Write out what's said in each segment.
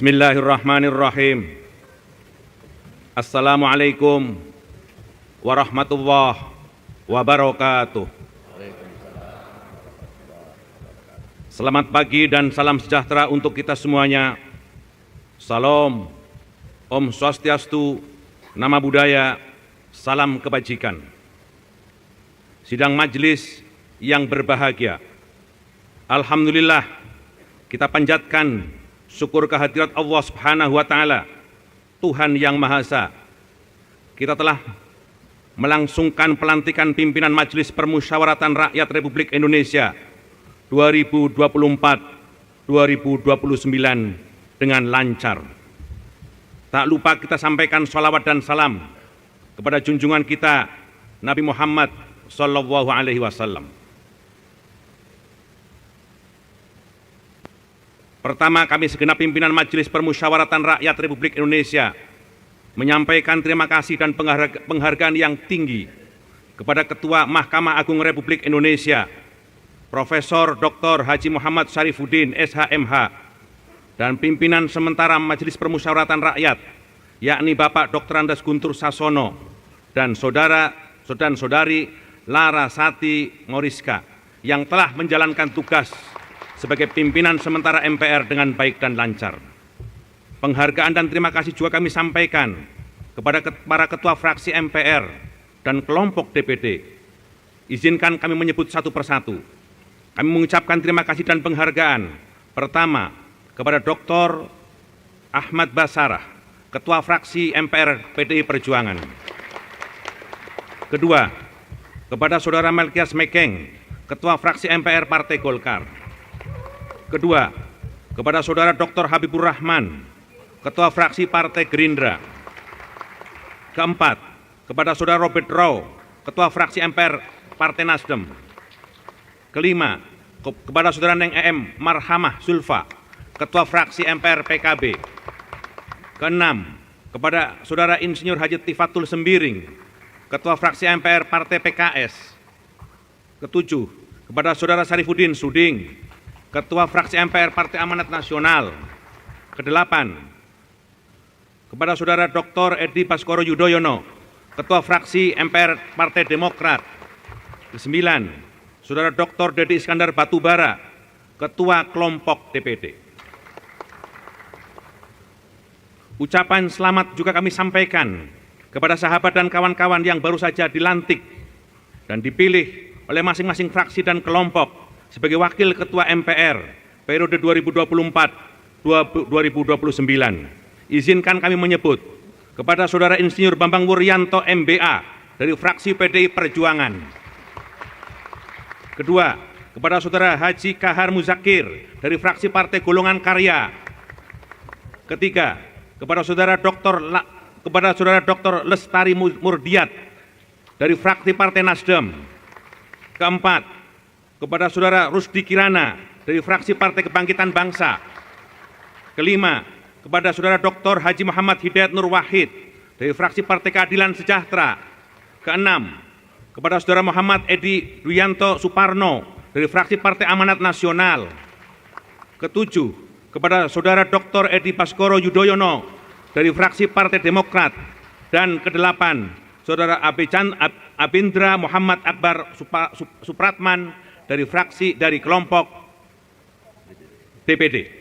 Bismillahirrahmanirrahim. Assalamualaikum warahmatullahi wabarakatuh. Selamat pagi dan salam sejahtera untuk kita semuanya. Salam, Om Swastiastu, Nama Budaya, salam kebajikan. Sidang majelis yang berbahagia, alhamdulillah kita panjatkan syukur kehadirat Allah Subhanahu wa Ta'ala, Tuhan yang Maha Esa. Kita telah melangsungkan pelantikan pimpinan Majelis Permusyawaratan Rakyat Republik Indonesia 2024-2029 dengan lancar. Tak lupa kita sampaikan sholawat dan salam kepada junjungan kita Nabi Muhammad Sallallahu Alaihi Wasallam. Pertama, kami segenap pimpinan Majelis Permusyawaratan Rakyat Republik Indonesia menyampaikan terima kasih dan penghargaan yang tinggi kepada Ketua Mahkamah Agung Republik Indonesia, Profesor Dr. Haji Muhammad Syarifuddin, SHMH, dan pimpinan sementara Majelis Permusyawaratan Rakyat, yakni Bapak Dr. Andes Guntur Sasono dan saudari Lara Sati Moriska, yang telah menjalankan tugas sebagai pimpinan sementara MPR dengan baik dan lancar. Penghargaan dan terima kasih juga kami sampaikan kepada para ketua fraksi MPR dan kelompok DPD. Izinkan kami menyebut satu persatu. Kami mengucapkan terima kasih dan penghargaan. Pertama, kepada Dr. Ahmad Basarah, Ketua Fraksi MPR PDI Perjuangan. Kedua, kepada Saudara Melkias Mekeng, Ketua Fraksi MPR Partai Golkar. Kedua, kepada Saudara Dr. Habibur Rahman, Ketua Fraksi Partai Gerindra. Keempat, kepada Saudara Robert Rau, Ketua Fraksi MPR Partai Nasdem. Kelima, kepada Saudara Neng EM Marhamah Zulfa, Ketua Fraksi MPR PKB. Keenam, kepada Saudara Insinyur Haji Tifatul Sembiring, Ketua Fraksi MPR Partai PKS. Ketujuh, kepada Saudara Syarifuddin Suding, Ketua Fraksi MPR Partai Amanat Nasional. Kedelapan, kepada Saudara Dr. Edi Baskoro Yudhoyono, Ketua Fraksi MPR Partai Demokrat. Kesembilan, Saudara Dr. Dedi Iskandar Batubara, Ketua Kelompok DPD. Ucapan selamat juga kami sampaikan kepada sahabat dan kawan-kawan yang baru saja dilantik dan dipilih oleh masing-masing fraksi dan kelompok sebagai Wakil Ketua MPR periode 2024-2029. Izinkan kami menyebut kepada Saudara Insinyur Bambang Wuryanto MBA dari fraksi PDI Perjuangan. Kedua, kepada Saudara Haji Kahar Muzakir dari fraksi Partai Golongan Karya. Ketiga, kepada Saudara Dr. Lestari Murdiat dari fraksi Partai Nasdem. Keempat, kepada Saudara Rusdi Kirana dari fraksi Partai Kebangkitan Bangsa. Kelima, kepada Saudara Dr. Haji Muhammad Hidayat Nur Wahid dari fraksi Partai Keadilan Sejahtera. Keenam, kepada Saudara Muhammad Edi Duyanto Suparno dari fraksi Partai Amanat Nasional. Ketujuh, kepada Saudara Dr. Edi Baskoro Yudhoyono dari fraksi Partai Demokrat. Dan kedelapan, Saudara Abindra Muhammad Akbar Supratman dari kelompok DPD.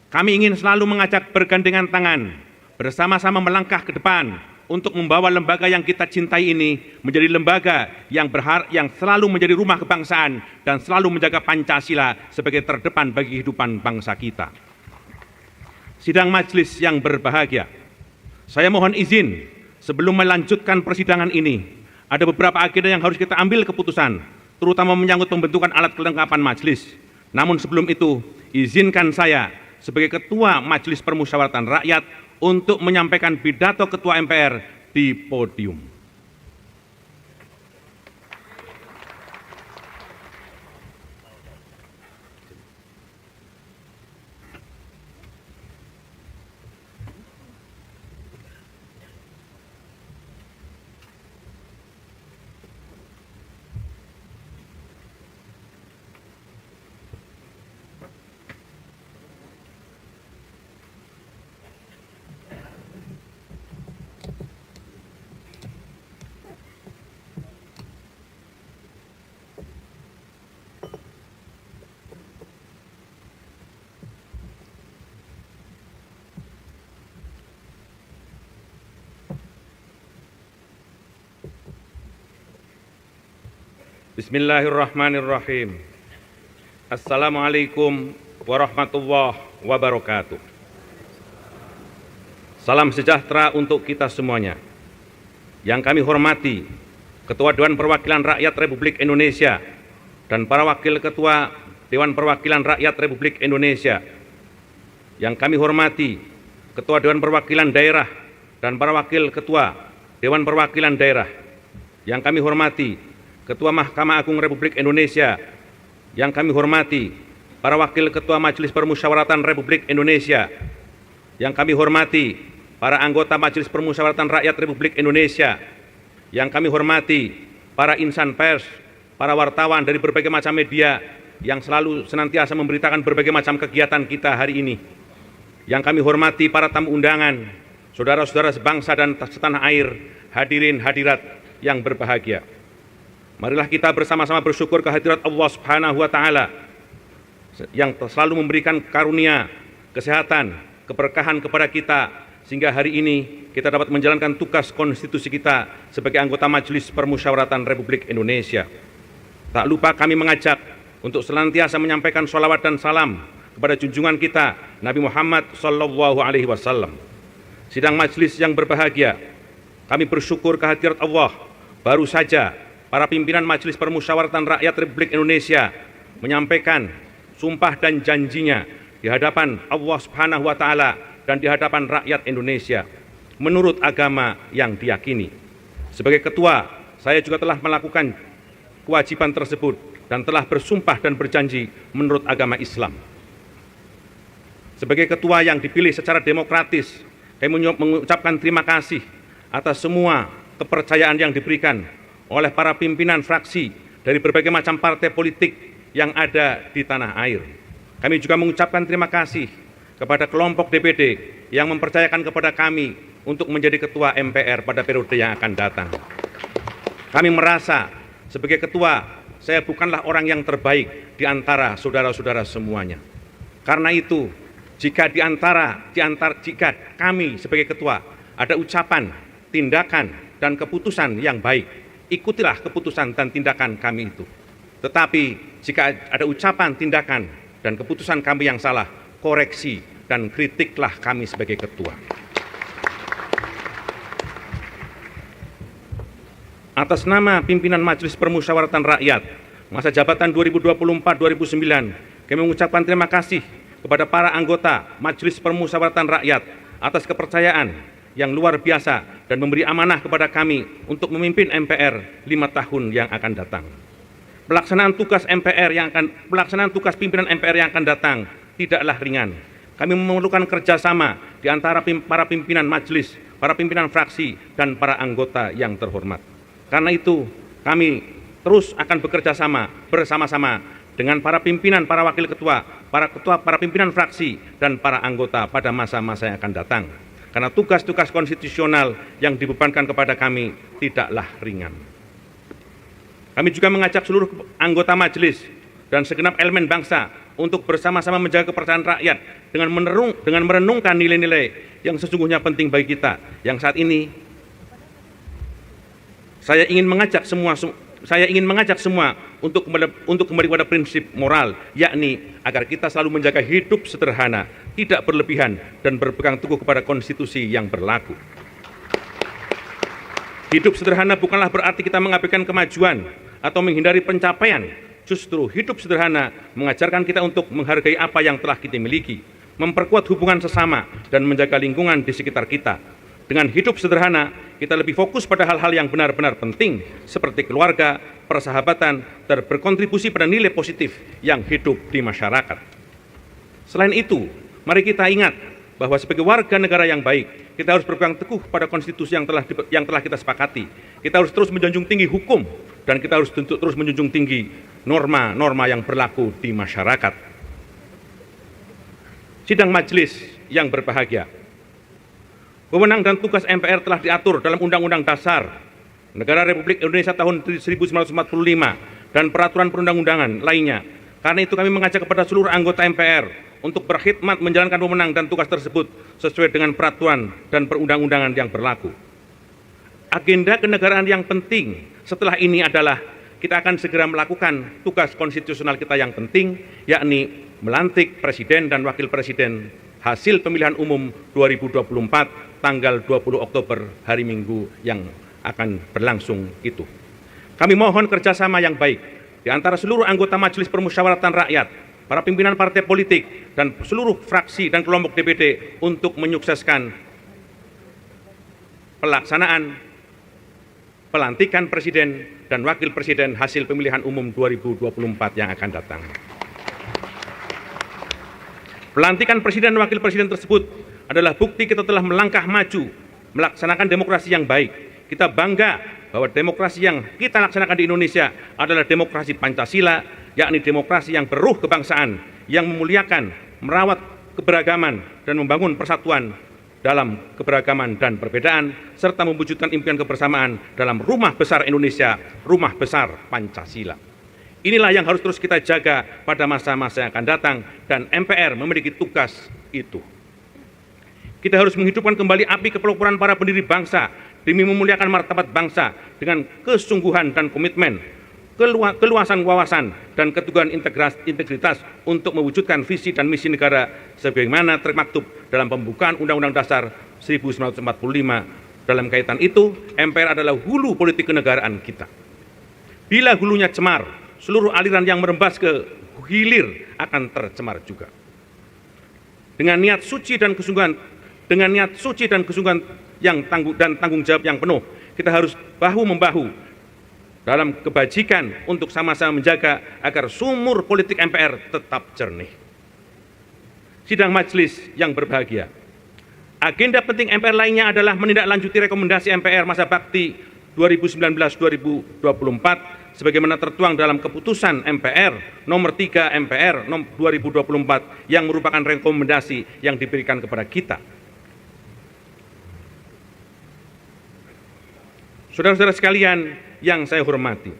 Kami ingin selalu mengajak bergandengan tangan, bersama-sama melangkah ke depan untuk membawa lembaga yang kita cintai ini menjadi lembaga yang selalu menjadi rumah kebangsaan dan selalu menjaga Pancasila sebagai terdepan bagi kehidupan bangsa kita. Sidang majelis yang berbahagia, saya mohon izin sebelum melanjutkan persidangan ini, ada beberapa agenda yang harus kita ambil keputusan, terutama menyangkut pembentukan alat kelengkapan majelis. Namun sebelum itu, izinkan saya sebagai Ketua Majelis Permusyawaratan Rakyat untuk menyampaikan pidato Ketua MPR di podium. Bismillahirrahmanirrahim. Assalamualaikum warahmatullahi wabarakatuh. Salam sejahtera untuk kita semuanya. Yang kami hormati Ketua Dewan Perwakilan Rakyat Republik Indonesia dan para Wakil Ketua Dewan Perwakilan Rakyat Republik Indonesia. Yang kami hormati Ketua Dewan Perwakilan Daerah dan para Wakil Ketua Dewan Perwakilan Daerah. Yang kami hormati Ketua Mahkamah Agung Republik Indonesia. Yang kami hormati para Wakil Ketua Majelis Permusyawaratan Republik Indonesia. Yang kami hormati para anggota Majelis Permusyawaratan Rakyat Republik Indonesia. Yang kami hormati para insan pers, para wartawan dari berbagai macam media yang selalu senantiasa memberitakan berbagai macam kegiatan kita hari ini. Yang kami hormati para tamu undangan, saudara-saudara sebangsa dan setanah air, hadirin hadirat yang berbahagia. Marilah kita bersama-sama bersyukur kehadirat Allah Subhanahu wa Ta'ala yang selalu memberikan karunia, kesehatan, keberkahan kepada kita, sehingga hari ini kita dapat menjalankan tugas konstitusi kita sebagai anggota Majelis Permusyawaratan Republik Indonesia. Tak lupa kami mengajak untuk senantiasa menyampaikan sholawat dan salam kepada junjungan kita Nabi Muhammad SAW. Sidang majelis yang berbahagia, kami bersyukur kehadirat Allah. Baru saja para pimpinan Majelis Permusyawaratan Rakyat Republik Indonesia menyampaikan sumpah dan janjinya di hadapan Allah Subhanahu wa Ta'ala dan di hadapan rakyat Indonesia menurut agama yang diyakini. Sebagai ketua, saya juga telah melakukan kewajiban tersebut dan telah bersumpah dan berjanji menurut agama Islam. Sebagai ketua yang dipilih secara demokratis, kami mengucapkan terima kasih atas semua kepercayaan yang diberikan oleh para pimpinan fraksi dari berbagai macam partai politik yang ada di tanah air. Kami juga mengucapkan terima kasih kepada kelompok DPD yang mempercayakan kepada kami untuk menjadi ketua MPR pada periode yang akan datang. Kami merasa sebagai ketua, saya bukanlah orang yang terbaik di antara saudara-saudara semuanya. Karena itu, jika jika kami sebagai ketua ada ucapan, tindakan, dan keputusan yang baik, ikutilah keputusan dan tindakan kami itu. Tetapi jika ada ucapan, tindakan, dan keputusan kami yang salah, koreksi dan kritiklah kami sebagai ketua. Atas nama pimpinan Majelis Permusyawaratan Rakyat masa jabatan 2024-2009, kami mengucapkan terima kasih kepada para anggota Majelis Permusyawaratan Rakyat atas kepercayaan yang luar biasa dan memberi amanah kepada kami untuk memimpin MPR 5 tahun yang akan datang. Pelaksanaan tugas pimpinan MPR yang akan datang tidaklah ringan. Kami memerlukan kerjasama di antara para pimpinan majelis, para pimpinan fraksi, dan para anggota yang terhormat. Karena itu, kami terus akan bekerja sama bersama-sama dengan para pimpinan, para wakil ketua, para pimpinan fraksi, dan para anggota pada masa-masa yang akan datang. Karena tugas-tugas konstitusional yang dibebankan kepada kami tidaklah ringan. Kami juga mengajak seluruh anggota majelis dan segenap elemen bangsa untuk bersama-sama menjaga kepercayaan rakyat dengan merenungkan nilai-nilai yang sesungguhnya penting bagi kita. Yang saat ini saya ingin mengajak semua untuk kembali pada prinsip moral, yakni agar kita selalu menjaga hidup sederhana, tidak berlebihan, dan berpegang teguh kepada konstitusi yang berlaku. Hidup sederhana bukanlah berarti kita mengabaikan kemajuan atau menghindari pencapaian. Justru hidup sederhana mengajarkan kita untuk menghargai apa yang telah kita miliki, memperkuat hubungan sesama, dan menjaga lingkungan di sekitar kita. Dengan hidup sederhana, kita lebih fokus pada hal-hal yang benar-benar penting, seperti keluarga, persahabatan, dan berkontribusi pada nilai positif yang hidup di masyarakat. Selain itu, mari kita ingat bahwa sebagai warga negara yang baik, kita harus berpegang teguh pada konstitusi yang telah kita sepakati. Kita harus terus menjunjung tinggi hukum, dan kita harus terus menjunjung tinggi norma-norma yang berlaku di masyarakat. Sidang majelis yang berbahagia, wewenang dan tugas MPR telah diatur dalam Undang-Undang Dasar Negara Republik Indonesia tahun 1945 dan peraturan perundang-undangan lainnya. Karena itu kami mengajak kepada seluruh anggota MPR untuk berkhidmat menjalankan wewenang dan tugas tersebut sesuai dengan peraturan dan perundang-undangan yang berlaku. Agenda kenegaraan yang penting setelah ini adalah kita akan segera melakukan tugas konstitusional kita yang penting, yakni melantik Presiden dan Wakil Presiden hasil pemilihan umum 2024 tanggal 20 Oktober hari Minggu yang akan berlangsung itu. Kami mohon kerjasama yang baik di antara seluruh anggota Majelis Permusyawaratan Rakyat, para pimpinan partai politik, dan seluruh fraksi dan kelompok DPD untuk menyukseskan pelaksanaan pelantikan Presiden dan Wakil Presiden hasil pemilihan umum 2024 yang akan datang. Pelantikan Presiden dan Wakil Presiden tersebut adalah bukti kita telah melangkah maju, melaksanakan demokrasi yang baik. Kita bangga bahwa demokrasi yang kita laksanakan di Indonesia adalah demokrasi Pancasila, yakni demokrasi yang beruh kebangsaan, yang memuliakan, merawat keberagaman, dan membangun persatuan dalam keberagaman dan perbedaan, serta mewujudkan impian kebersamaan dalam rumah besar Indonesia, rumah besar Pancasila. Inilah yang harus terus kita jaga pada masa-masa yang akan datang, dan MPR memiliki tugas itu. Kita harus menghidupkan kembali api kepelupuran para pendiri bangsa demi memuliakan martabat bangsa dengan kesungguhan dan komitmen, keluasan wawasan, dan keteguhan integritas untuk mewujudkan visi dan misi negara sebagaimana termaktub dalam pembukaan Undang-Undang Dasar 1945. Dalam kaitan itu, MPR adalah hulu politik kenegaraan kita. Bila hulunya cemar, seluruh aliran yang merembas ke hilir akan tercemar juga. Dengan niat suci dan kesungguhan yang tanggung jawab yang penuh, kita harus bahu-membahu dalam kebajikan untuk sama-sama menjaga agar sumur politik MPR tetap jernih. Sidang majelis yang berbahagia, agenda penting MPR lainnya adalah menindaklanjuti rekomendasi MPR masa bakti 2019-2024 sebagaimana tertuang dalam keputusan MPR nomor 3 MPR 2024 yang merupakan rekomendasi yang diberikan kepada kita. Saudara-saudara sekalian yang saya hormati,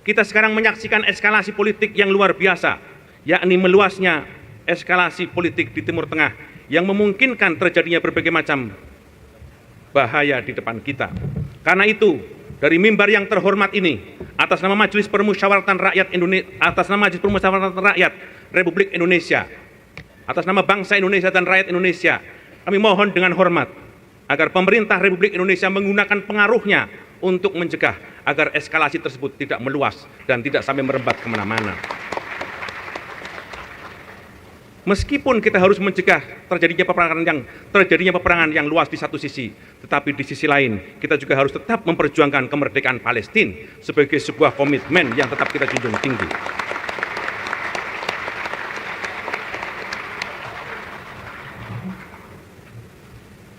kita sekarang menyaksikan eskalasi politik yang luar biasa, yakni meluasnya eskalasi politik di Timur Tengah yang memungkinkan terjadinya berbagai macam bahaya di depan kita. Karena itu, dari mimbar yang terhormat ini, atas nama Majelis Permusyawaratan Rakyat Republik Indonesia, atas nama bangsa Indonesia dan rakyat Indonesia, kami mohon dengan hormat agar pemerintah Republik Indonesia menggunakan pengaruhnya untuk mencegah agar eskalasi tersebut tidak meluas dan tidak sampai merembat kemana-mana. Meskipun kita harus mencegah terjadinya peperangan yang luas di satu sisi, tetapi di sisi lain kita juga harus tetap memperjuangkan kemerdekaan Palestina sebagai sebuah komitmen yang tetap kita junjung tinggi.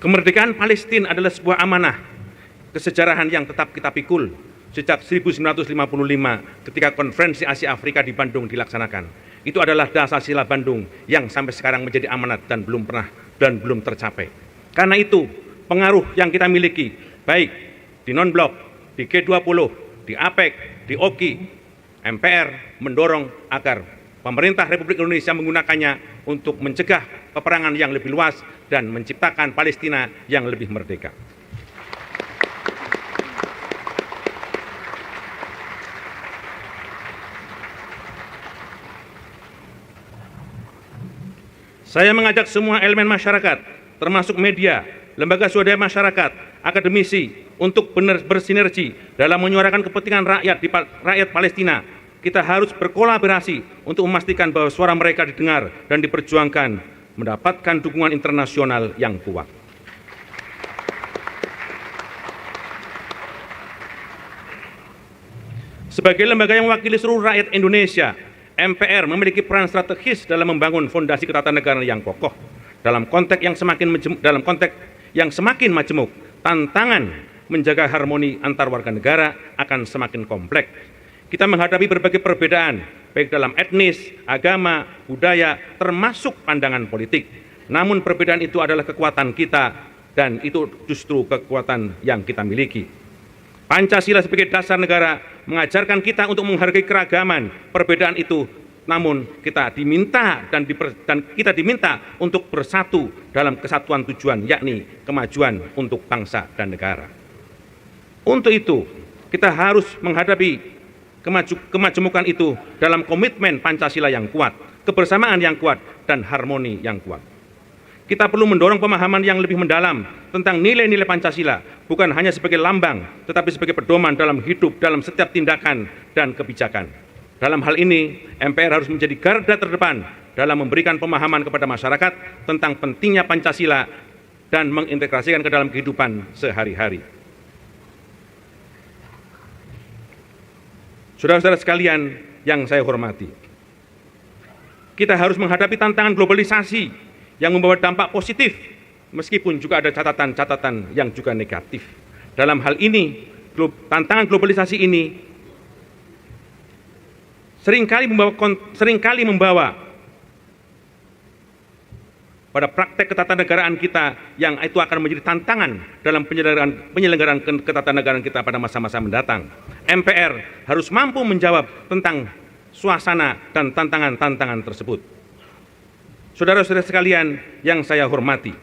Kemerdekaan Palestina adalah sebuah amanah kesejarahan yang tetap kita pikul sejak 1955 ketika Konferensi Asia Afrika di Bandung dilaksanakan. Itu adalah Dasar-Sila Bandung yang sampai sekarang menjadi amanat dan belum tercapai. Karena itu, pengaruh yang kita miliki, baik di non-blok, di G20, di APEC, di OKI, MPR mendorong agar pemerintah Republik Indonesia menggunakannya untuk mencegah peperangan yang lebih luas dan menciptakan Palestina yang lebih merdeka. Saya mengajak semua elemen masyarakat, termasuk media, lembaga swadaya masyarakat, akademisi, untuk bersinergi dalam menyuarakan kepentingan rakyat Palestina. Kita harus berkolaborasi untuk memastikan bahwa suara mereka didengar dan diperjuangkan, mendapatkan dukungan internasional yang kuat. Sebagai lembaga yang mewakili seluruh rakyat Indonesia, MPR memiliki peran strategis dalam membangun fondasi ketatanegaraan yang kokoh. Dalam konteks yang semakin majemuk, tantangan menjaga harmoni antar warga negara akan semakin kompleks. Kita menghadapi berbagai perbedaan, baik dalam etnis, agama, budaya, termasuk pandangan politik. Namun perbedaan itu adalah kekuatan kita, dan itu justru kekuatan yang kita miliki. Pancasila sebagai dasar negara mengajarkan kita untuk menghargai keragaman perbedaan itu, namun kita diminta untuk bersatu dalam kesatuan tujuan, yakni kemajuan untuk bangsa dan negara. Untuk itu, kita harus menghadapi kemajemukan itu dalam komitmen Pancasila yang kuat, kebersamaan yang kuat, dan harmoni yang kuat. Kita perlu mendorong pemahaman yang lebih mendalam tentang nilai-nilai Pancasila, bukan hanya sebagai lambang, tetapi sebagai pedoman dalam hidup, dalam setiap tindakan dan kebijakan. Dalam hal ini, MPR harus menjadi garda terdepan dalam memberikan pemahaman kepada masyarakat tentang pentingnya Pancasila dan mengintegrasikan ke dalam kehidupan sehari-hari. Saudara-saudara sekalian yang saya hormati, kita harus menghadapi tantangan globalisasi yang membawa dampak positif, meskipun juga ada catatan-catatan yang juga negatif. Dalam hal ini, tantangan globalisasi ini seringkali membawa pada praktek ketatanegaraan kita yang itu akan menjadi tantangan dalam penyelenggaraan ketatanegaraan kita pada masa-masa mendatang. MPR harus mampu menjawab tentang suasana dan tantangan-tantangan tersebut. Saudara-saudara sekalian yang saya hormati,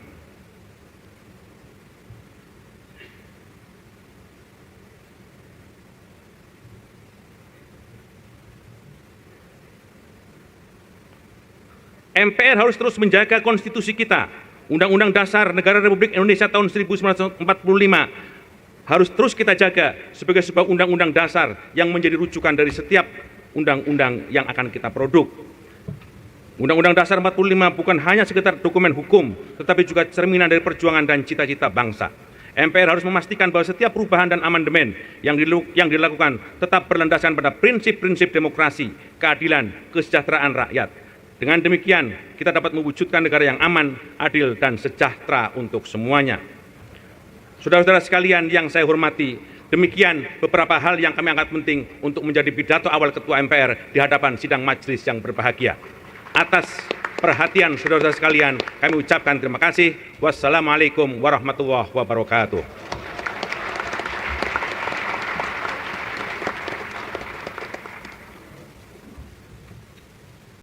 MPR harus terus menjaga konstitusi kita. Undang-Undang Dasar Negara Republik Indonesia tahun 1945 harus terus kita jaga sebagai sebuah undang-undang dasar yang menjadi rujukan dari setiap undang-undang yang akan kita produk. Undang-Undang Dasar 45 bukan hanya sekedar dokumen hukum, tetapi juga cerminan dari perjuangan dan cita-cita bangsa. MPR harus memastikan bahwa setiap perubahan dan amandemen yang dilakukan tetap berlandaskan pada prinsip-prinsip demokrasi, keadilan, kesejahteraan rakyat. Dengan demikian, kita dapat mewujudkan negara yang aman, adil, dan sejahtera untuk semuanya. Saudara-saudara sekalian yang saya hormati, demikian beberapa hal yang kami angkat penting untuk menjadi pidato awal Ketua MPR di hadapan sidang majelis yang berbahagia. Atas perhatian saudara-saudara sekalian, kami ucapkan terima kasih. Wassalamualaikum warahmatullahi wabarakatuh.